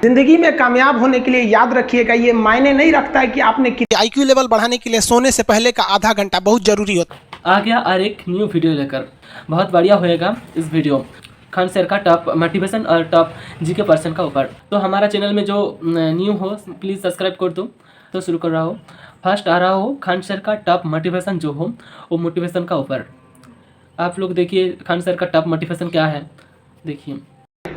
जिंदगी में कामयाब होने के लिए याद रखिएगा, ये मायने नहीं रखता है कि आपने आईक्यू लेवल बढ़ाने के लिए सोने से पहले का आधा घंटा बहुत जरूरी होता है। आ गया और एक न्यू वीडियो लेकर, बहुत बढ़िया होएगा इस वीडियो। खान सर का टॉप मोटिवेशन और टॉप जीके पर्सन का ऊपर। तो हमारा चैनल में जो न्यू हो प्लीज़ सब्सक्राइब कर दो। तो शुरू कर रहा हो। फर्स्ट आ रहा हो खान सर का टॉप मोटिवेशन जो हो वो मोटिवेशन का ऊपर। आप लोग देखिए खान सर का टॉप मोटिवेशन क्या है, देखिए।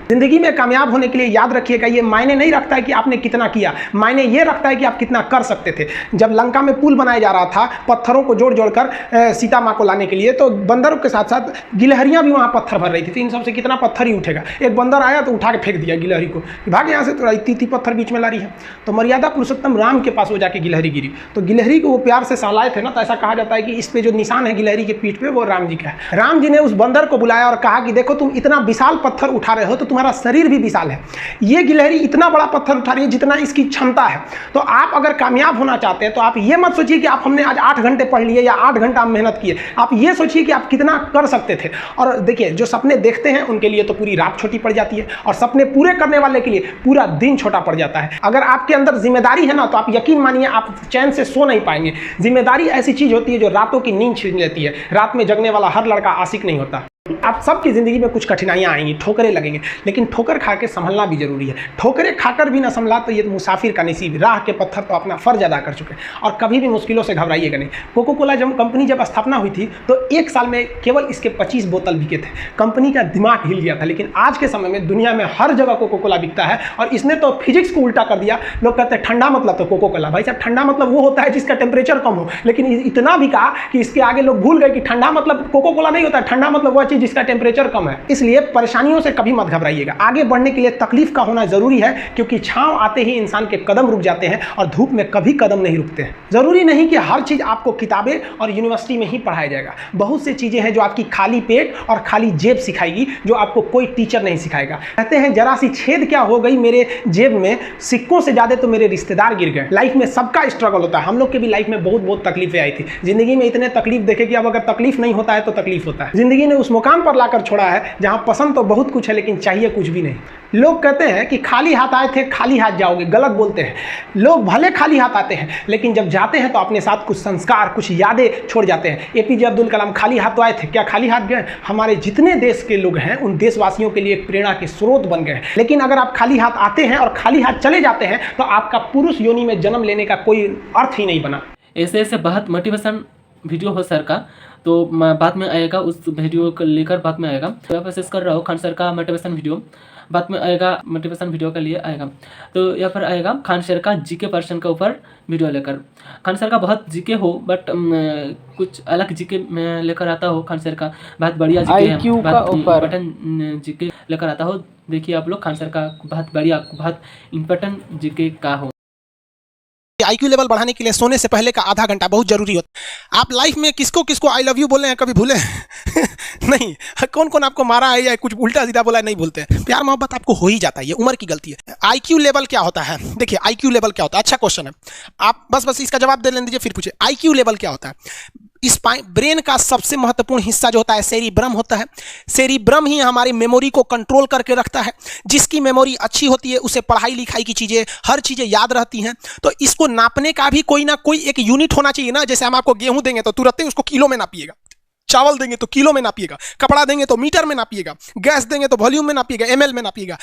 जिंदगी में कामयाब होने के लिए याद रखिएगा, ये मायने नहीं रखता है कि आपने कितना किया, मायने ये रखता है कि आप कितना कर सकते थे। जब लंका में पुल बनाया जा रहा था पत्थरों को जोड़ जोड़कर सीता माँ को लाने के लिए, तो बंदरों के साथ साथ गिलहरियाँ भी वहाँ पत्थर भर रही थी। तो इन सबसे कितना पत्थर ही उठेगा। एक बंदर आया तो उठा के फेंक दिया गिलहरी को, भाग यहाँ से, तो इतनी पत्थर बीच में ला रही है। तो मर्यादा पुरुषोत्तम राम के पास वो जाके गिलहरी गिरी, तो गिलहरी को वो प्यार से सहलाए थे ना, तो ऐसा कहा जाता है कि इस पे जो निशान है गिलहरी के पीठ पे वो राम जी का है। राम जी ने उस बंदर को बुलाया और कहा कि देखो तुम इतना विशाल पत्थर उठा रहे हो तो तुम्हारा शरीर भी विशाल है, ये गिलहरी इतना बड़ा पत्थर उठा रही है जितना इसकी क्षमता है। तो आप अगर कामयाब होना चाहते हैं तो आप ये मत सोचिए कि आप हमने आज 8 घंटे पढ़ लिए या 8 घंटा मेहनत किए, आप ये सोचिए कि आप कितना कर सकते थे। और देखिए जो सपने देखते हैं उनके लिए तो पूरी रात छोटी पड़ जाती है, और सपने पूरे करने वाले के लिए पूरा दिन छोटा पड़ जाता है। अगर आपके अंदर जिम्मेदारी है ना, तो आप यकीन मानिए आप चैन से सो नहीं पाएंगे। जिम्मेदारी ऐसी चीज होती है जो रातों की नींद छीन लेती है। रात में जगने वाला हर लड़का आशिक नहीं होता। आप सबकी ज़िंदगी में कुछ कठिनाइयाँ आएंगी, ठोकरें लगेंगे, लेकिन ठोकर खा के संभलना भी जरूरी है। ठोकरें खाकर भी ना संभला तो ये मुसाफिर का नसीब। राह के पत्थर तो अपना फर्ज अदा कर चुके हैं, और कभी भी मुश्किलों से घबराइएगा नहीं। कोको कोला कंपनी जब स्थापना हुई थी तो 1 साल में केवल इसके 25 बोतल बिके थे। कंपनी का दिमाग हिल गया था। लेकिन आज के समय में दुनिया में हर जगह कोको कोला बिकता है, और इसने तो फिजिक्स को उल्टा कर दिया। लोग कहते हैं ठंडा मतलब तो कोको कोला। भाई साहब, ठंडा मतलब वो होता है जिसका टेम्परेचर कम हो, लेकिन इतना भी कहा कि इसके आगे लोग भूल गए कि ठंडा मतलब कोको कोला नहीं होता। ठंडा मतलब वह चीज़ जिसका टेम्परेचर कम है। इसलिए परेशानियों से कभी मत घबराइएगा। आगे बढ़ने के लिए तकलीफ का होना जरूरी है, क्योंकि छांव आते ही इंसान के कदम रुक जाते हैं, और धूप में कभी कदम नहीं रुकते हैं। जरूरी नहीं कि हर चीज आपको किताबें और यूनिवर्सिटी में ही पढ़ाया जाएगा। बहुत सी चीजें हैं जो आपकी खाली पेट और खाली जेब सिखाएगी, जो आपको कोई टीचर नहीं सिखाएगा। कहते हैं जरा सी छेद क्या हो गई मेरे जेब में, सिक्कों से ज्यादा तो मेरे रिश्तेदार गिर गए। लाइफ में सबका स्ट्रगल होता है। हम लोग के भी लाइफ में बहुत तकलीफें आई थी। जिंदगी में इतने तकलीफ देखे कि अब अगर तकलीफ नहीं होता है तो तकलीफ होता है। जिंदगी ने उस मुकाम पर लाकर छोड़ा है जहां पसंद तो बहुत कुछ है लेकिन चाहिए कुछ भी नहीं। लोग कहते हैं कि खाली हाथ आए थे खाली हाथ जाओगे, गलत बोलते हैं। लोग भले खाली हाथ आते हैं, लेकिन जब जाते हैं तो अपने साथ कुछ संस्कार, कुछ यादें छोड़ जाते हैं। एपीजे अब्दुल कलाम खाली हाथ तो आए थे, क्या खाली हाथ गए? हमारे जितने देश के लोग हैं उन देशवासियों के लिए एक प्रेरणा के स्रोत बन गए। लेकिन अगर आप खाली हाथ आते हैं और खाली हाथ चले जाते हैं तो आपका पुरुष योनि में जन्म लेने का कोई अर्थ ही नहीं बना। ऐसे बहुत मोटिवेशन वीडियो हो सर का, तो बाद में आएगा उस वीडियो को लेकर, बाद में आएगा। तो यहाँ पर कर रहा हूँ खान सर का मोटिवेशन वीडियो, बाद में आएगा मोटिवेशन वीडियो के लिए आएगा। तो यहाँ पर आएगा खान सर का जीके पर्सन के ऊपर वीडियो लेकर। खान सर का बहुत जीके हो, बट कुछ अलग जीके में लेकर आता हो। खान सर का बहुत बढ़िया जीके है, इम्पोर्टेंट जीके लेकर आता हो। देखिए आप लोग, खान सर का बहुत बढ़िया, बहुत इम्पोर्टेंट जीके का हो। आईक्यू लेवल बढ़ाने के लिए सोने से पहले का आधा घंटा बहुत जरूरी होता है। आप लाइफ में किसको किसको आई लव यू बोले हैं कभी भूले नहीं? कौन कौन आपको मारा है या कुछ उल्टा सीधा बोला है नहीं भूलते हैं। प्यार मोहब्बत आपको हो ही जाता है, ये उम्र की गलती है। आईक्यू लेवल क्या होता है? देखिए आईक्यू लेवल क्या होता है, अच्छा क्वेश्चन है। आप बस इसका जवाब दे लेने दीजिए, फिर पूछिए आईक्यू लेवल क्या होता है। इस ब्रेन का सबसे महत्वपूर्ण हिस्सा जो होता है सेरिब्रम होता है। सेरिब्रम ही हमारी मेमोरी को कंट्रोल करके रखता है। जिसकी मेमोरी अच्छी होती है उसे पढ़ाई लिखाई की चीजें, हर चीजें याद रहती हैं। तो इसको नापने का भी कोई ना कोई एक यूनिट होना चाहिए ना। जैसे हम आपको गेहूं देंगे तो तुरंत ही उसको किलो में नापिएगा, चावल देंगे तो किलो में नापिएगा, कपड़ा देंगे तो मीटर में नापिएगा, गैस देंगे तो वॉल्यूम में नापिएगा, एमएल में नापिएगा,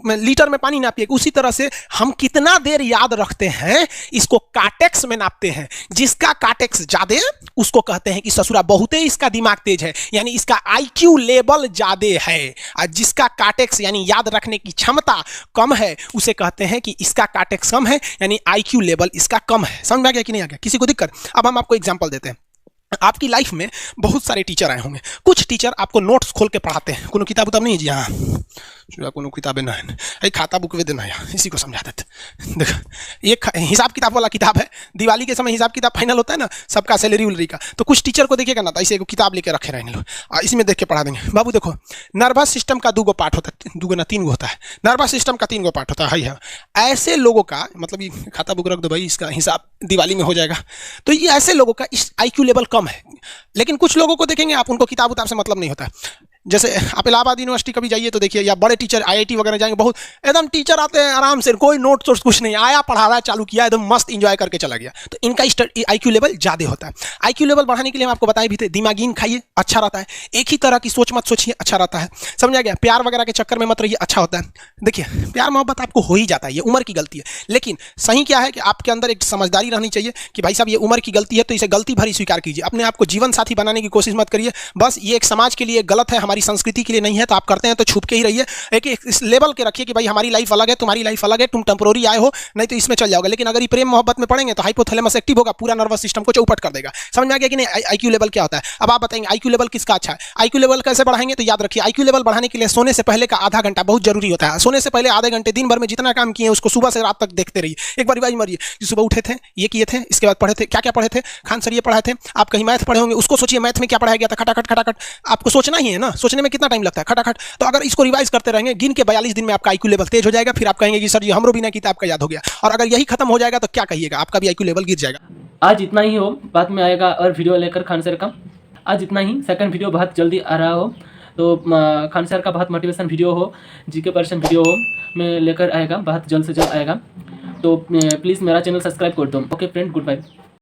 लीटर में पानी नापिएगा। उसी तरह से हम कितना देर याद रखते हैं इसको काटेक्स में नापते हैं। जिसका काटेक्स ज्यादा उसको कहते हैं कि ससुरा बहुते इसका दिमाग तेज है, यानी इसका आईक्यू लेवल ज्यादा है। और जिसका काटेक्स यानी याद रखने की क्षमता कम है उसे कहते हैं कि इसका काटेक्स कम है, यानी आईक्यू लेवल इसका कम है। समझ में आ गया कि नहीं आ गया? किसी को दिक्कत? अब हम आपको एग्जाम्पल देते हैं। आपकी लाइफ में बहुत सारे टीचर आए होंगे। कुछ टीचर आपको नोट्स खोल के पढ़ाते हैं। कोनो किताब उताब नहीं है जी? हाँ, कोनो किताबें ना है, खाता बुक वे देना है, इसी को समझा देते। देखो, एक हिसाब किताब वाला किताब है। दिवाली के समय हिसाब किताब फाइनल होता है ना सबका, सैलरी उलरी का। तो कुछ टीचर को देखिएगा ना, तो ऐसे एक किताब लेके रखे रहेंगे लोग, इसमें देख के पढ़ा देंगे। बाबू देखो, नर्वस सिस्टम का 2 पार्ट होता है, 2 ना 3 होता है। नर्वस सिस्टम का 3 पार्ट होता है। ऐसे लोगों का मतलब ये खाता बुक रख दो भाई, इसका हिसाब दिवाली में हो जाएगा। तो ये ऐसे लोगों का इस आईक्यू लेवल कम है। लेकिन कुछ लोगों को देखेंगे आप, उनको किताब उताब से मतलब नहीं होता है। जैसे आप इलाहाबाद यूनिवर्सिटी कभी जाइए तो देखिए, या बड़े टीचर आईआईटी वगैरह जाएंगे, बहुत एकदम टीचर आते हैं आराम से, कोई नोट सोर्स कुछ नहीं, आया पढ़ा रहा है, चालू किया, एकदम मस्त इंजॉय करके चला गया। तो इनका आईक्यू लेवल ज़्यादा होता है। आईक्यू लेवल बढ़ाने के लिए हम आपको बताए भी थे, दिमागीन खाइए, अच्छा रहता है। एक ही तरह की सोच मत सोचिए, अच्छा रहता है। समझा गया? प्यार वगैरह के चक्कर में मत रहिए, अच्छा होता है। देखिए, प्यार मोहब्बत आपको हो ही जाता है, ये उम्र की गलती है। लेकिन सही क्या है कि आपके अंदर एक समझदारी रहनी चाहिए कि भाई साहब ये उम्र की गलती है, तो इसे गलती भरी स्वीकार कीजिए। अपने आप को जीवन साथी बनाने की कोशिश मत करिए। बस ये एक समाज के लिए गलत है, हमारी संस्कृति के लिए नहीं है, तो आप करते हैं तो छुप के ही रहिए। एक इस लेवल के रखिए कि भाई हमारी लाइफ अलग है, तुम्हारी लाइफ अलग है, तुम टेम्पोररी आए हो, नहीं तो इसमें चल जाओगे। लेकिन अगर ये प्रेम मोहब्बत में पड़ेंगे तो हाइपोथैलेमस एक्टिव होगा, पूरा नर्वस सिस्टम को चौपट कर देगा। समझ में आ गया कि नहीं आईक्यू लेवल क्या होता है? अब आप बताएंगे आईक्यू लेवल किसका अच्छा है, आईक्यू लेवल कैसे बढ़ाएंगे? तो याद रखिए, आईक्यू लेवल बढ़ाने के लिए सोने से पहले का आधा घंटा बहुत जरूरी होता है। सोने से पहले आधे घंटे दिन भर में जितना काम किए उसको सुबह से रात तक देखते रहिए। एक बार रिवाइज मारिए कि सुबह उठे थे, ये किए थे, इसके बाद पढ़े थे, क्या क्या पढ़े थे, खान सर ये पढ़ाए थे। आप कहीं मैथ पढ़े होंगे, उसको सोचिए मैथ में क्या पढ़ाया गया था, खटाखट खटाखट। आपको सोचना ही है ना, सोचने में कितना टाइम लगता है, खटाखट। तो अगर इसको रिवाइज करते रहेंगे, गिन के 42 दिन में आपका आईक्यू लेवल तेज हो जाएगा। फिर आप कहेंगे कि सर जी हमरो बिना किताब का याद हो गया। और अगर यही खत्म हो जाएगा तो क्या कहिएगा, आपका भी आईक्यू लेवल गिर जाएगा। आज इतना ही हो, बाद में आएगा और वीडियो लेकर खान सर का। आज इतना ही, सेकंड वीडियो बहुत जल्दी आ रहा हो, तो खान सर का बहुत मोटिवेशन वीडियो हो, जीके पर्सन वीडियो हो, मैं लेकर आएगा, बहुत जल्द से जल्द आएगा। तो प्लीज़ मेरा चैनल सब्सक्राइब कर दो। Okay friend, good bye.